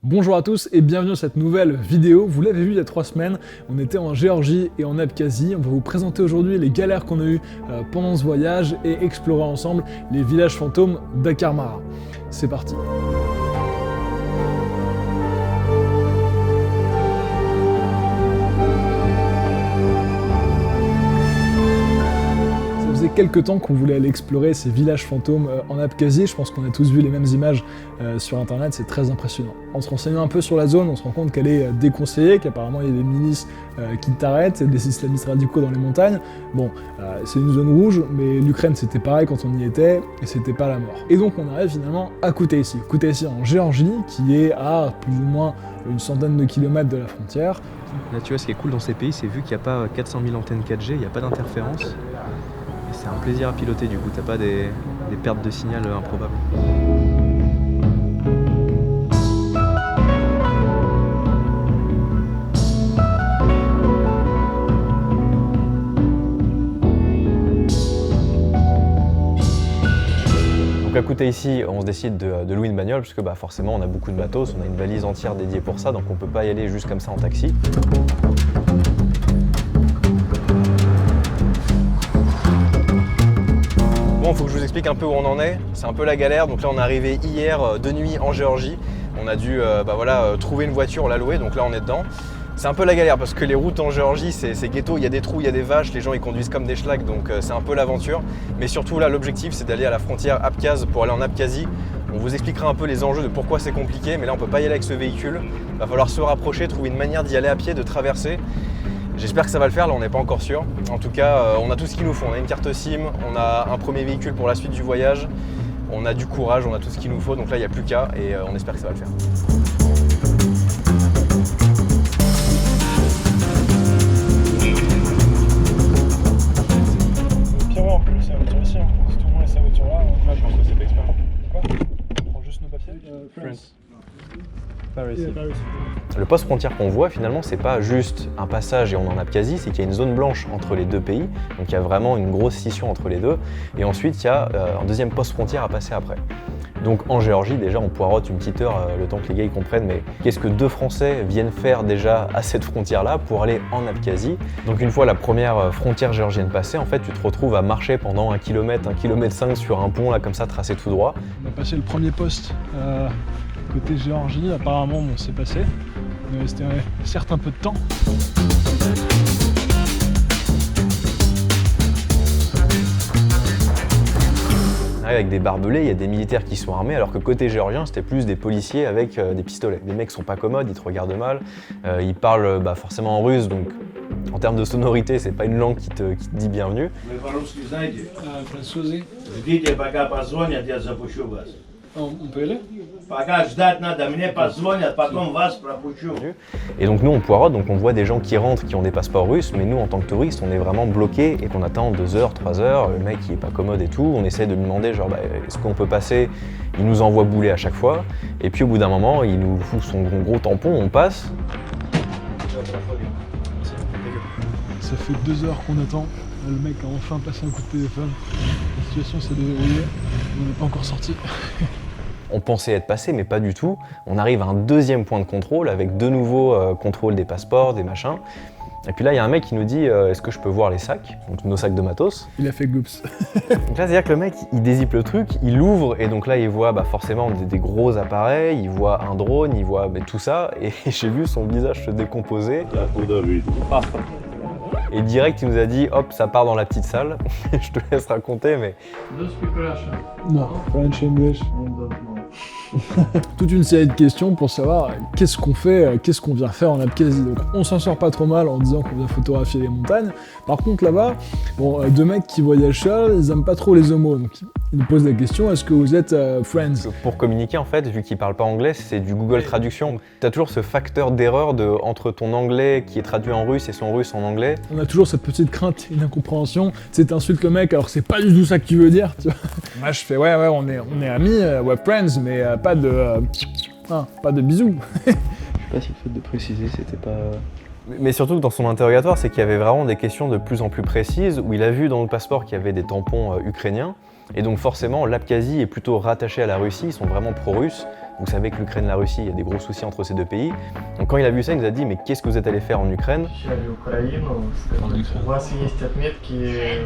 Bonjour à tous et bienvenue dans cette nouvelle vidéo. Vous l'avez vu il y a 3 semaines, on était en Géorgie et en Abkhazie. On va vous présenter aujourd'hui les galères qu'on a eues pendant ce voyage et explorer ensemble les villages fantômes d'Akharmara. C'est parti. Ça faisait quelques temps qu'on voulait aller explorer ces villages fantômes en Abkhazie. Je pense qu'on a tous vu les mêmes images sur internet, c'est très impressionnant. En se renseignant un peu sur la zone, on se rend compte qu'elle est déconseillée, qu'apparemment il y a des milices qui t'arrêtent, des islamistes radicaux dans les montagnes. Bon, c'est une zone rouge, mais l'Ukraine c'était pareil quand on y était, et c'était pas la mort. Et donc on arrive finalement à Koutaïssi. Koutaïssi en Géorgie, qui est à plus ou moins une centaine de kilomètres de la frontière. Là tu vois, ce qui est cool dans ces pays, c'est vu qu'il n'y a pas 400 000 antennes 4G, il n'y a pas d'interférence. C'est un plaisir à piloter, du coup, t'as pas des pertes de signal improbables. Donc à Koutaïssi, on se décide de louer une bagnole, parce que forcément on a beaucoup de matos, on a une valise entière dédiée pour ça, donc on peut pas y aller juste comme ça en taxi. Bon, faut que je vous explique un peu où on en est. C'est un peu la galère. Donc là, on est arrivé hier de nuit en Géorgie. On a dû trouver une voiture, la louer. Donc là, on est dedans. C'est un peu la galère parce que les routes en Géorgie, c'est ghetto. Il y a des trous, il y a des vaches. Les gens, ils conduisent comme des schlags. Donc c'est un peu l'aventure. Mais surtout, là, l'objectif, c'est d'aller à la frontière abkhaze pour aller en Abkhazie. On vous expliquera un peu les enjeux de pourquoi c'est compliqué. Mais là, on peut pas y aller avec ce véhicule. Il va falloir se rapprocher, trouver une manière d'y aller à pied, de traverser. J'espère que ça va le faire, là on n'est pas encore sûr. En tout cas, on a tout ce qu'il nous faut. On a une carte SIM, on a un premier véhicule pour la suite du voyage, on a du courage, on a tout ce qu'il nous faut. Donc là, il n'y a plus qu'à et on espère que ça va le faire. Pire en plus, c'est la voiture ici. Si tout le monde laisse sa voiture là, je pense que c'est pas exprès. Quoi ? On prend juste nos papiers. France. Le poste frontière qu'on voit finalement, c'est pas juste un passage et on est en Abkhazie, c'est qu'il y a une zone blanche entre les deux pays, donc il y a vraiment une grosse scission entre les deux, et ensuite il y a un deuxième poste frontière à passer après. Donc en Géorgie, déjà on poireaute une petite heure, le temps que les gars ils comprennent, mais qu'est-ce que deux Français viennent faire déjà à cette frontière-là pour aller en Abkhazie? Donc une fois la première frontière géorgienne passée, en fait tu te retrouves à marcher pendant 1 km, 1,5 km sur un pont là comme ça tracé tout droit. On a passé le premier poste côté Géorgie, apparemment on s'est passé. On est resté certes un peu de temps. Avec des barbelés, il y a des militaires qui sont armés, alors que côté géorgien, c'était plus des policiers avec des pistolets. Les mecs sont pas commodes, ils te regardent mal, ils parlent forcément en russe, donc en termes de sonorité, c'est pas une langue qui te dit bienvenue. On peut aller ? Et donc nous on poireaute, donc on voit des gens qui rentrent qui ont des passeports russes, mais nous en tant que touristes on est vraiment bloqués et qu'on attend 2 heures, 3 heures, le mec il est pas commode et tout, on essaie de lui demander genre est-ce qu'on peut passer, il nous envoie bouler à chaque fois, et puis au bout d'un moment il nous fout son gros tampon, on passe. Ça fait 2 heures qu'on attend, le mec a enfin passé un coup de téléphone, la situation s'est déroulée, on n'est pas encore sorti. On pensait être passé, mais pas du tout. On arrive à un deuxième point de contrôle avec de nouveau contrôle des passeports, des machins. Et puis là, il y a un mec qui nous dit est-ce que je peux voir les sacs, donc nos sacs de matos. Il a fait gloops. Donc là, c'est-à-dire que le mec, il dézippe le truc, il l'ouvre, et donc là, il voit forcément des gros appareils, il voit un drone, il voit tout ça, et j'ai vu son visage se décomposer. Et direct, il nous a dit hop, ça part dans la petite salle. Je te laisse raconter, mais. Non, French English. Toute une série de questions pour savoir qu'est-ce qu'on fait, qu'est-ce qu'on vient faire en Abkhazie. Donc on s'en sort pas trop mal en disant qu'on vient photographier les montagnes. Par contre là-bas, deux mecs qui voyagent seuls, ils aiment pas trop les homos. Donc ils nous posent la question, est-ce que vous êtes friends? Pour communiquer en fait, vu qu'ils parlent pas anglais, c'est du Google Traduction. Tu as toujours ce facteur d'erreur entre ton anglais qui est traduit en russe et son russe en anglais. On a toujours cette petite crainte et une incompréhension. Tu t'insultes le mec alors que c'est pas du tout ça que tu veux dire. Tu vois. Moi je fais ouais on est amis, ouais friends, mais pas de bisous. Je sais pas si le fait de préciser c'était pas... Mais surtout que dans son interrogatoire, c'est qu'il y avait vraiment des questions de plus en plus précises, où il a vu dans le passeport qu'il y avait des tampons ukrainiens, et donc forcément l'Abkhazie est plutôt rattachée à la Russie, ils sont vraiment pro-russes, Vous savez que l'Ukraine et la Russie, il y a des gros soucis entre ces deux pays. Donc quand il a vu ça, il nous a dit mais qu'est-ce que vous êtes allé faire en Ukraine? En У вас есть отметки.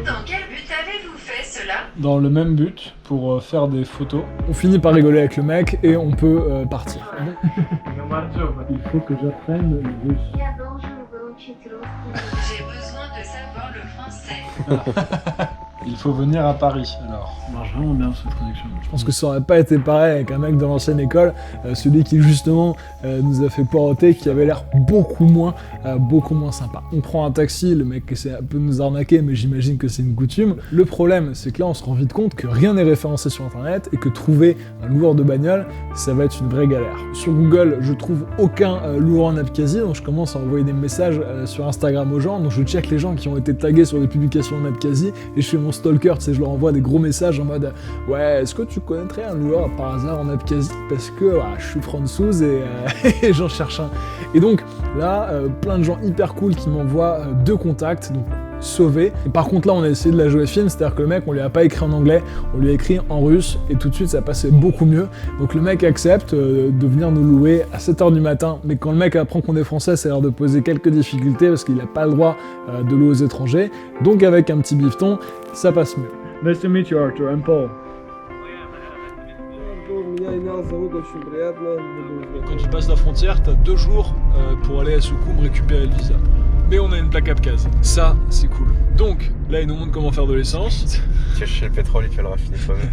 Dans quel but avez-vous fait cela? Dans le même but, pour faire des photos. On finit par rigoler avec le mec et on peut partir. Il faut que j'apprenne le russe. J'ai besoin de savoir le français. Il faut venir à Paris, alors. Ça marche vraiment bien cette traduction. Je pense que ça aurait pas été pareil avec un mec de l'ancienne école, celui qui justement nous a fait poireauter, qui avait l'air beaucoup moins sympa. On prend un taxi, le mec essaie un peu de nous arnaquer, mais j'imagine que c'est une coutume. Le problème, c'est que là, on se rend vite compte que rien n'est référencé sur Internet et que trouver un loueur de bagnole, ça va être une vraie galère. Sur Google, je trouve aucun loueur en Abkhazie, donc je commence à envoyer des messages sur Instagram aux gens, donc je check les gens qui ont été tagués sur des publications en Abkhazie, et je fais mon stalker, tu sais, je leur envoie des gros messages en mode ouais, est-ce que tu connaîtrais un loueur par hasard en Abkhazie, parce que je suis francouse et j'en cherche un. Et donc là, plein de gens hyper cool qui m'envoient 2 contacts, donc sauvé. Et par contre là, on a essayé de la jouer fine, c'est-à-dire que le mec, on lui a pas écrit en anglais, on lui a écrit en russe, et tout de suite ça passait beaucoup mieux. Donc le mec accepte de venir nous louer à 7h du matin, mais quand le mec apprend qu'on est français, ça a l'air de poser quelques difficultés parce qu'il n'a pas le droit de louer aux étrangers. Donc avec un petit bifton, ça passe mieux. Nice to meet you, Arthur. I'm Paul. Quand tu passes la frontière, t'as 2 jours pour aller à Soukoum récupérer le visa. Mais on a une plaque Abkhaz. Ça, c'est cool. Donc, là, il nous montre comment faire de l'essence. Tu es chez le pétrole et tu vas le raffiner toi-même.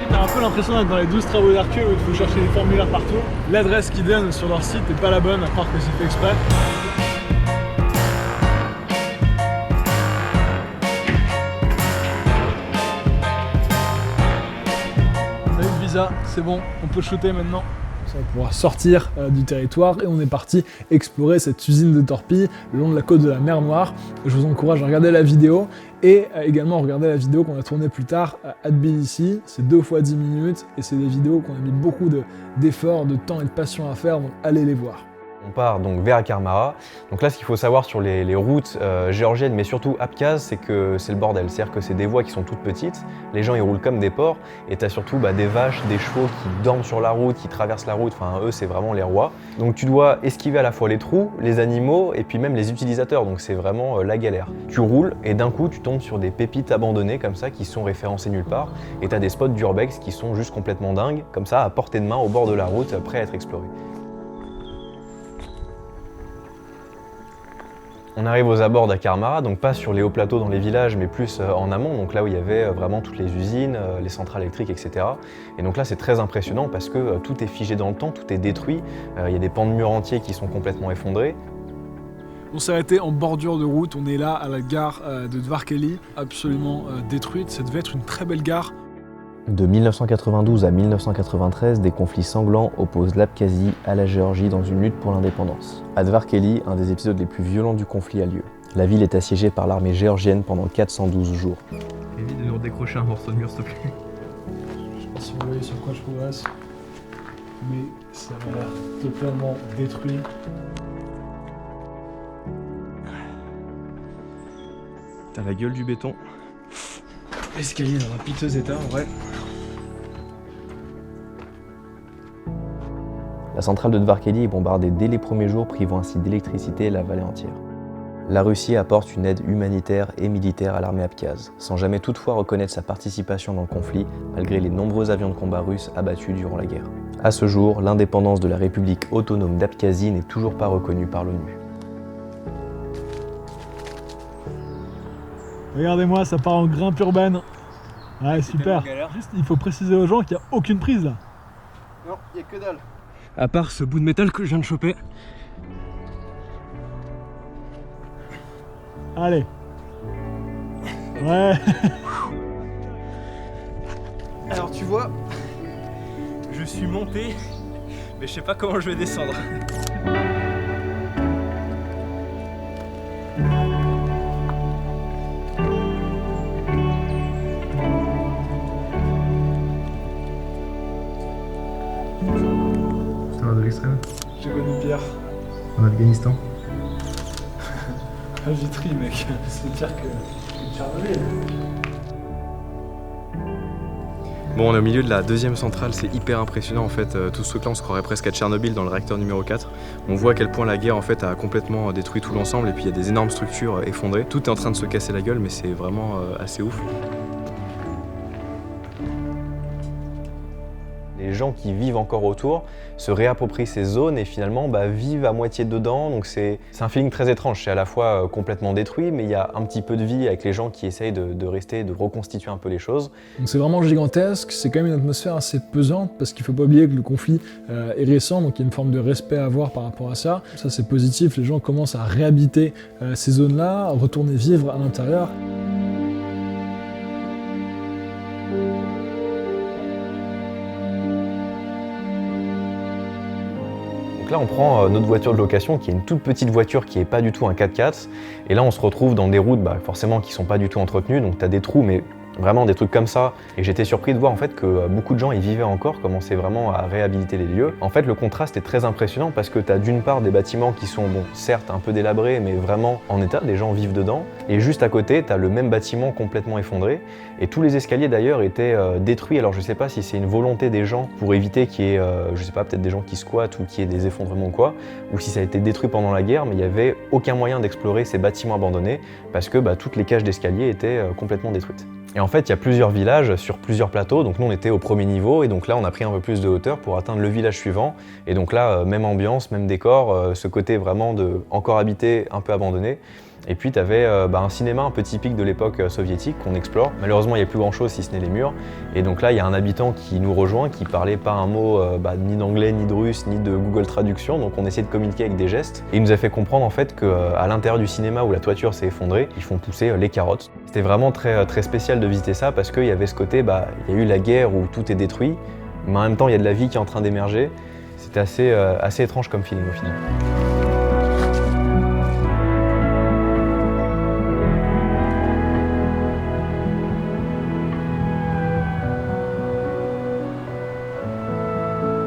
T'as un peu l'impression d'être dans les 12 travaux d'Hercule où il faut chercher des formulaires partout. L'adresse qu'ils donnent sur leur site n'est pas la bonne, à part que c'est fait exprès. C'est bon, on peut shooter maintenant. On va pouvoir sortir du territoire et on est parti explorer cette usine de torpilles le long de la côte de la mer Noire. Je vous encourage à regarder la vidéo et également à regarder la vidéo qu'on a tournée plus tard à Tbilissi. C'est 2 fois 10 minutes et c'est des vidéos qu'on a mis beaucoup d'efforts, de temps et de passion à faire, donc allez les voir. On part donc vers Karmara. Donc là, ce qu'il faut savoir sur les routes géorgiennes, mais surtout abkhazes, c'est que c'est le bordel. C'est-à-dire que c'est des voies qui sont toutes petites, les gens ils roulent comme des porcs, et tu as surtout des vaches, des chevaux qui dorment sur la route, qui traversent la route, enfin eux c'est vraiment les rois. Donc tu dois esquiver à la fois les trous, les animaux, et puis même les utilisateurs, donc c'est vraiment la galère. Tu roules, et d'un coup tu tombes sur des pépites abandonnées comme ça, qui sont référencées nulle part, et tu as des spots d'urbex qui sont juste complètement dingues, comme ça à portée de main au bord de la route, prêts à être explorés. On arrive aux abords d'Karmara, donc pas sur les hauts plateaux dans les villages, mais plus en amont, donc là où il y avait vraiment toutes les usines, les centrales électriques, etc. Et donc là c'est très impressionnant parce que tout est figé dans le temps, tout est détruit, il y a des pans de murs entiers qui sont complètement effondrés. On s'est arrêté en bordure de route, on est là à la gare de Dvarkeli, absolument détruite, ça devait être une très belle gare. De 1992 à 1993, des conflits sanglants opposent l'Abkhazie à la Géorgie dans une lutte pour l'indépendance. À Dvarkeli, un des épisodes les plus violents du conflit a lieu. La ville est assiégée par l'armée géorgienne pendant 412 jours. Évite de nous redécrocher un morceau de mur, s'il te plaît. Je sais pas si vous voyez sur quoi je progresse, mais ça m'a l'air totalement détruit. T'as la gueule du béton. L'escalier dans un piteux état, en vrai. La centrale de Dvarkeli est bombardée dès les premiers jours, privant ainsi d'électricité la vallée entière. La Russie apporte une aide humanitaire et militaire à l'armée abkhaze, sans jamais toutefois reconnaître sa participation dans le conflit, malgré les nombreux avions de combat russes abattus durant la guerre. À ce jour, l'indépendance de la République autonome d'Abkhazie n'est toujours pas reconnue par l'ONU. Regardez-moi, ça part en grimpe urbaine. Ouais, super. Juste, il faut préciser aux gens qu'il n'y a aucune prise là. Non, il n'y a que dalle. À part ce bout de métal que je viens de choper. Allez. Ouais. Alors tu vois, je suis monté, mais je sais pas comment je vais descendre. Ça va de l'extrême. J'ai connu Pierre. En Afghanistan. pas Vitry, mec. C'est pire que Tchernobyl. Bon, on est au milieu de la deuxième centrale, c'est hyper impressionnant en fait. Tout ce truc-là, on se croirait presque à Tchernobyl dans le réacteur numéro 4. On voit à quel point la guerre en fait a complètement détruit tout l'ensemble et puis il y a des énormes structures effondrées. Tout est en train de se casser la gueule, mais c'est vraiment assez ouf. Les gens qui vivent encore autour se réapproprient ces zones et finalement vivent à moitié dedans. Donc c'est un feeling très étrange. C'est à la fois complètement détruit, mais il y a un petit peu de vie avec les gens qui essayent de rester, de reconstituer un peu les choses. Donc c'est vraiment gigantesque, c'est quand même une atmosphère assez pesante parce qu'il ne faut pas oublier que le conflit est récent, donc il y a une forme de respect à avoir par rapport à ça. Ça c'est positif, les gens commencent à réhabiter ces zones-là, à retourner vivre à l'intérieur. Donc là, on prend notre voiture de location, qui est une toute petite voiture qui n'est pas du tout un 4x4. Et là, on se retrouve dans des routes forcément qui ne sont pas du tout entretenues. Donc tu as des trous, mais vraiment des trucs comme ça. Et j'étais surpris de voir en fait que beaucoup de gens y vivaient encore, commençaient vraiment à réhabiliter les lieux. En fait, le contraste est très impressionnant parce que tu as d'une part des bâtiments qui sont, certes un peu délabrés, mais vraiment en état, des gens vivent dedans. Et juste à côté, tu as le même bâtiment complètement effondré. Et tous les escaliers d'ailleurs étaient détruits. Alors je sais pas si c'est une volonté des gens pour éviter qu'il y ait, je sais pas, peut-être des gens qui squattent ou qu'il y ait des effondrements ou quoi, ou si ça a été détruit pendant la guerre, mais il n'y avait aucun moyen d'explorer ces bâtiments abandonnés parce que toutes les cages d'escalier étaient complètement détruites. Et en fait, il y a plusieurs villages sur plusieurs plateaux. Donc nous, on était au premier niveau et donc là, on a pris un peu plus de hauteur pour atteindre le village suivant. Et donc là, même ambiance, même décor, ce côté vraiment de encore habité, un peu abandonné. Et puis tu avais un cinéma un peu typique de l'époque soviétique qu'on explore. Malheureusement, il n'y a plus grand chose si ce n'est les murs. Et donc là, il y a un habitant qui nous rejoint, qui parlait pas un mot ni d'anglais, ni de russe, ni de Google Traduction. Donc on essayait de communiquer avec des gestes. Et il nous a fait comprendre en fait qu'à l'intérieur du cinéma où la toiture s'est effondrée, ils font pousser les carottes. C'était vraiment très, très spécial de visiter ça parce qu'il y avait ce côté, il y a eu la guerre où tout est détruit, mais en même temps, il y a de la vie qui est en train d'émerger. C'était assez étrange comme feeling au final.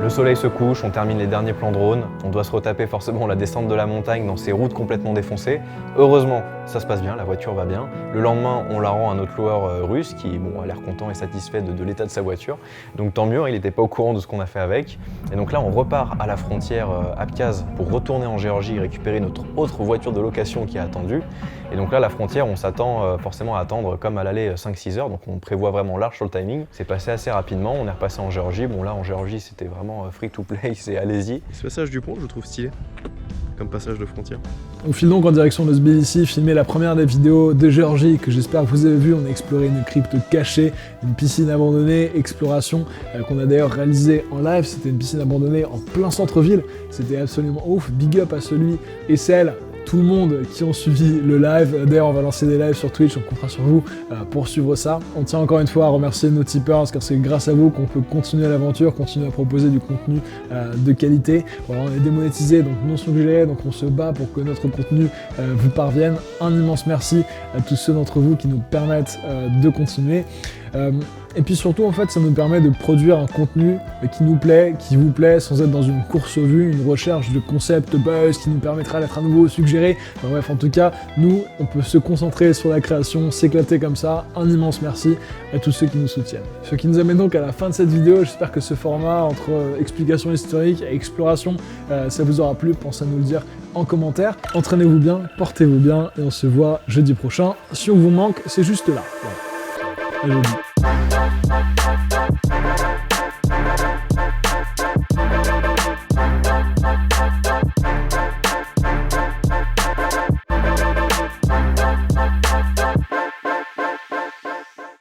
Le soleil se couche, on termine les derniers plans drone, on doit se retaper forcément la descente de la montagne dans ces routes complètement défoncées. Heureusement, ça se passe bien, la voiture va bien. Le lendemain, on la rend à notre loueur russe qui a l'air content et satisfait de l'état de sa voiture. Donc tant mieux, il n'était pas au courant de ce qu'on a fait avec. Et donc là, on repart à la frontière Abkhazie pour retourner en Géorgie et récupérer notre autre voiture de location qui est attendue. Et donc là, la frontière, on s'attend forcément à attendre comme à l'aller 5-6 heures, donc on prévoit vraiment large sur le timing. C'est passé assez rapidement, on est repassé en Géorgie. Bon là, en Géorgie, c'était vraiment free to play, c'est allez-y. Ce passage du pont, je le trouve stylé, comme passage de frontière. On file donc en direction de Tbilissi, filmer la première des vidéos de Géorgie que j'espère que vous avez vu. On a exploré une crypte cachée, une piscine abandonnée, exploration qu'on a d'ailleurs réalisée en live. C'était une piscine abandonnée en plein centre-ville, c'était absolument ouf. Big up à celui et celle, tout le monde qui ont suivi le live. D'ailleurs, on va lancer des lives sur Twitch, on comptera sur vous pour suivre ça. On tient encore une fois à remercier nos tipeurs, car c'est grâce à vous qu'on peut continuer l'aventure, continuer à proposer du contenu de qualité. Voilà, on est démonétisé, donc non suggéré, donc on se bat pour que notre contenu vous parvienne. Un immense merci à tous ceux d'entre vous qui nous permettent de continuer. Et puis surtout, en fait, ça nous permet de produire un contenu qui nous plaît, qui vous plaît, sans être dans une course aux vues, une recherche de concepts buzz qui nous permettra d'être à nouveau suggéré. Enfin, bref, en tout cas, nous, on peut se concentrer sur la création, s'éclater comme ça. Un immense merci à tous ceux qui nous soutiennent. Ce qui nous amène donc à la fin de cette vidéo. J'espère que ce format entre explication historique et exploration, ça vous aura plu. Pensez à nous le dire en commentaire. Entraînez-vous bien, portez-vous bien et on se voit jeudi prochain. Si on vous manque, c'est juste là. Voilà. À jeudi.